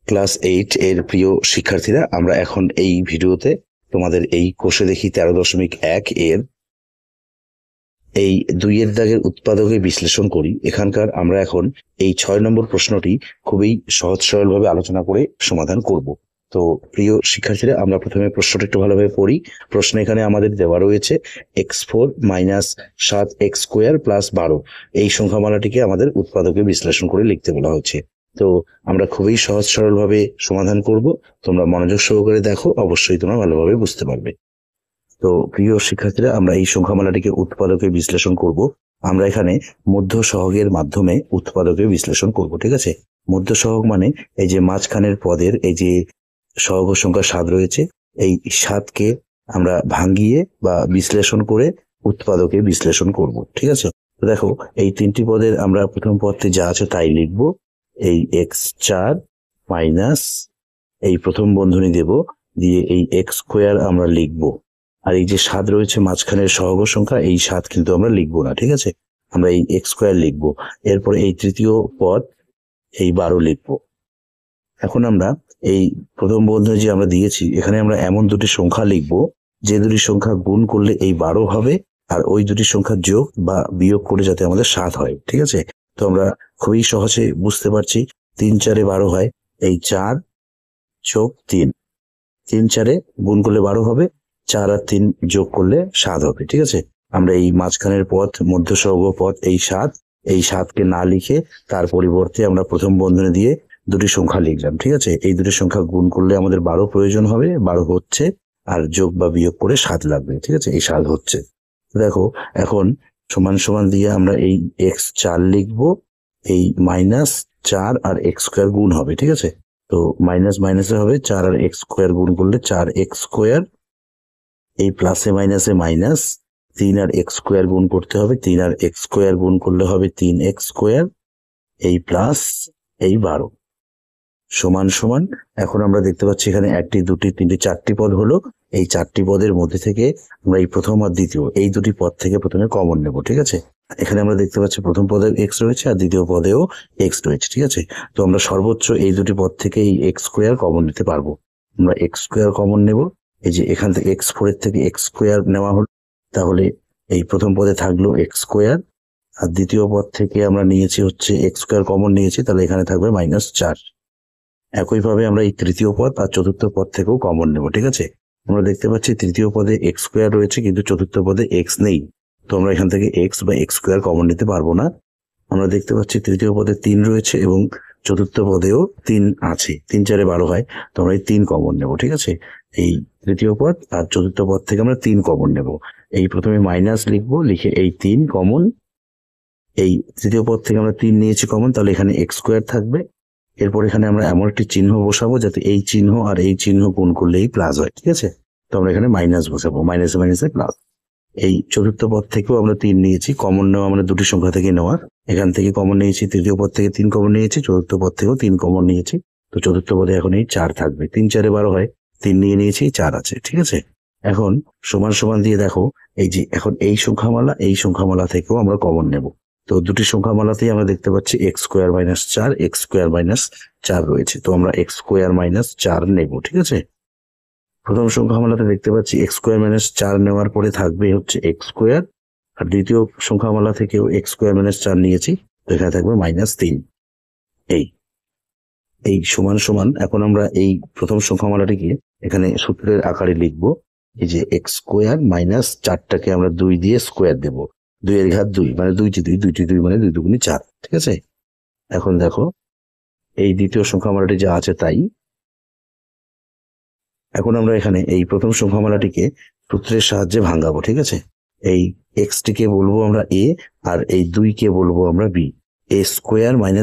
Class 8 এর প্রিয় শিক্ষার্থীরা, আমরা এখন এই ভিডিওতে তোমাদের এই কোষে দেখি 13.1 এর এই 2 এর দাগের উৎপাদকে বিশ্লেষণ করি। এখানকার আমরা এখন এই 6 নম্বর প্রশ্নটি খুবই সহজ সরলভাবে আলোচনা করে সমাধান করব। তো প্রিয় শিক্ষার্থীরা, আমরা প্রথমে প্রশ্নটা একটু ভালোভাবে পড়ি। প্রশ্ন এখানে আমাদের দেওয়া রয়েছে x4 মাইনাস 7x² প্লাস 12 এই সংখ্যামালাটিকে আমাদের উৎপাদকে বিশ্লেষণ করে লিখতে বলা হচ্ছে। তো আমরা খুবই সহজ সরলভাবে সমাধান করব। তোমরা মনোযোগ সহকারে দেখো, অবশ্যই তোমরা ভালোভাবে বুঝতে পারবে। তো প্রিয় শিক্ষার্থীরা, আমরা এই সংখ্যামালাটিকে উৎপাদকে বিশ্লেষণ করব। আমরা এখানে মধ্য সহগের মাধ্যমে উৎপাদকে বিশ্লেষণ করব, ঠিক আছে। মধ্য সহগ মানে এই যে মাঝখানের পদের এই যে সহগ সংখ্যা 7 রয়েছে, এই 7কে আমরা ভাঙিয়ে বা বিশ্লেষণ করে উৎপাদকে বিশ্লেষণ করব, ঠিক আছে। তো দেখো, এই 3টি পদের আমরা প্রথম পদে যা আছে তাই লিখব। এই x4 মাইনাস এই প্রথম বন্ধনী দেব, দিয়ে এই x² আমরা লিখব। আর এই যে 7 রয়েছে মাঝখানের সহগ সংখ্যা, এই 7 কিন্তু আমরা লিখবো না, ঠিক আছে। আমরা এই x² লিখবো। এরপর এই তৃতীয় পদ এই 12 লিখবো। এখন আমরা এই প্রথম বন্ধনী যে আমরা দিয়েছি, এখানে আমরা এমন দুটি সংখ্যা লিখবো যে দুটি সংখ্যা গুণ করলে এই 12 হবে, আর ওই দুটি সংখ্যা যোগ বা বিয়োগ করে যাতে আমাদের 7 হয়, ঠিক আছে। তো আমরা খুবই সহজে বুঝতে পারছি। 3 4 12 হয়, এই 4 যোগ 3, 3 4 গুণ করলে 12 হবে, 4 আর 3 যোগ করলে 7 হবে, ঠিক আছে। আমরা এই মাঝখানের পদ মধ্য সহগ পদ এই 7, এই 7কে না লিখে তার পরিবর্তে আমরা প্রথম বন্ধনী দিয়ে দুটি সংখ্যা লিখলাম, ঠিক আছে। এই দুটি সংখ্যা গুণ করলে আমাদের 12 প্রয়োজন হবে, 12 হচ্ছে, আর যোগ বা বিয়োগ করে 7 লাগবে, ঠিক আছে। এই 7 হচ্ছে। দেখো, এখন সমান সমান দিয়ে আমরা এই x4 লিখবো। এই -4 আর x² গুণ হবে, ঠিক আছে। তো মাইনাস মাইনাসে হবে, 4 আর x² গুণ করলে 4x², এই প্লাসে মাইনাসে মাইনাস, 3 আর x² গুণ করতে হবে, 3 আর x² গুণ করলে হবে 3x², এই প্লাস এই 12 সমান সমান। এখন আমরা দেখতে পাচ্ছি এখানে 1টি 2টি 3টি 4টি পদ হলো। এই 4টি পদের মধ্যে থেকে আমরা এই প্রথম আর দ্বিতীয় এই দুটি পদ থেকে প্রথমে কমন নেব, ঠিক আছে। এখানে আমরা দেখতে পাচ্ছি প্রথম পদে x রয়েছে আর দ্বিতীয় পদেও x রয়েছে, ঠিক আছে। তো আমরা সর্বোচ্চ এই দুটি পদ থেকে এই x² কমন নিতে পারবো। আমরা x² কমন নেব। এই যে এখান থেকে x4 এর থেকে x² নেওয়া হলো, তাহলে এই প্রথম পদে থাকলো x², আর দ্বিতীয় পদ থেকে আমরা নিয়েছি হচ্ছে x² কমন নিয়েছি, তাহলে এখানে থাকবে -4। একইভাবে আমরা এই তৃতীয় পদ আর চতুর্থ পদ থেকেও কমন নেব, ঠিক আছে। আমরা দেখতে পাচ্ছি তৃতীয় পদে x² রয়েছে, কিন্তু চতুর্থ পদে x নেই। তো আমরা এখান থেকে x বা x² কমন নিতে পারবো না। আমরা দেখতে পাচ্ছি তৃতীয় পদে 3 রয়েছে এবং চতুর্থ পদেও 3 আছে। 3 4 12 হয়, তো আমরা এই 3 কমন নেব, ঠিক আছে। এই তৃতীয় পদ আর চতুর্থ পদ থেকে আমরা 3 কমন নেব। এই প্রথমে মাইনাস লিখবো, লিখে এই 3 কমন। এই তৃতীয় পদ থেকে আমরা 3 নিয়েছি কমন, তাহলে এখানে x² থাকবে। এরপর এখানে আমরা এমন একটি চিহ্ন বসাবো যাতে এই চিহ্ন আর এই চিহ্ন গুণ করলেই প্লাস হয়, ঠিক আছে। তো আমরা এখানে মাইনাস বসাবো, মাইনাসে মাইনাসে প্লাস। এই চতুর্থ পদ থেকেও আমরা 3 নিয়েছি কমন, নেওয়া আমরা দুটি সংখ্যা থেকে নেওয়া। এখান থেকে কমন নিয়েছি, তৃতীয় পদ থেকে 3 কমন নিয়েছি, চতুর্থ পদ থেকেও 3 কমন নিয়েছি। তো চতুর্থ পদে এখন এই 4 থাকবে। 3 4 12 হয়, 3 নিয়ে নিয়েছি, 4 আছে, ঠিক আছে। এখন সমান সমান দিয়ে দেখো, এই যে এখন এই সংখ্যামালা থেকেও আমরা কমন নেব। তো দুটি সংখ্যামালাতেই আমরা দেখতে পাচ্ছি x² - 4, x² - 4 রয়েছে। তো আমরা x² - 4 নেব, ঠিক আছে। প্রথম সংখ্যামালাতে দেখতে পাচ্ছি x² - 4 নেওয়ার পরে থাকবে হচ্ছে x², আর দ্বিতীয় সংখ্যামালা থেকেও x² - 4 নিয়েছি, তো এখানে থাকবে -3। এই এই সমান সমান। এখন আমরা এই প্রথম সংখ্যামালাটিকে এখানে সূত্রের আকারে লিখব। এই যে x² - 4টাকে আমরা 2 দিয়ে স্কোয়ার দেব। 2 এর ঘাত 2 মানে 2টি 2 মানে 2 দুগুণে 4, ঠিক আছে। এখন দেখো, এই দ্বিতীয় সংখ্যামালাটি যা আছে তাই। এখন আমরা এখানে এই প্রথম সংখ্যামালাটিকে সূত্রের সাহায্যে ভাঙাবো, ঠিক আছে। এই x টিকে বলবো আমরা a, আর এই 2 কে বলবো আমরা b। a²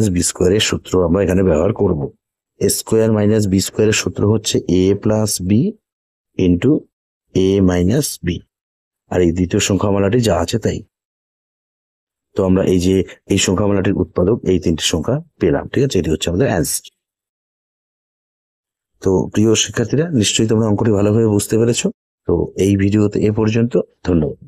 - b² এর সূত্র আমরা এখানে ব্যবহার করব। a² - b² এর সূত্র হচ্ছে a + b into a - b, আর এই দ্বিতীয় সংখ্যামালাটি যা আছে তাই। তো আমরা এই যে এই সংখ্যামালাটির উৎপাদক এই 3টি সংখ্যা পেলাম, ঠিক আছে। এটি হচ্ছে আমাদের অ্যান্সার। তো প্রিয় শিক্ষার্থীরা, নিশ্চয়ই তোমরা অঙ্কটি ভালোভাবে বুঝতে পেরেছো। তো এই ভিডিওতে এ পর্যন্ত। ধন্যবাদ।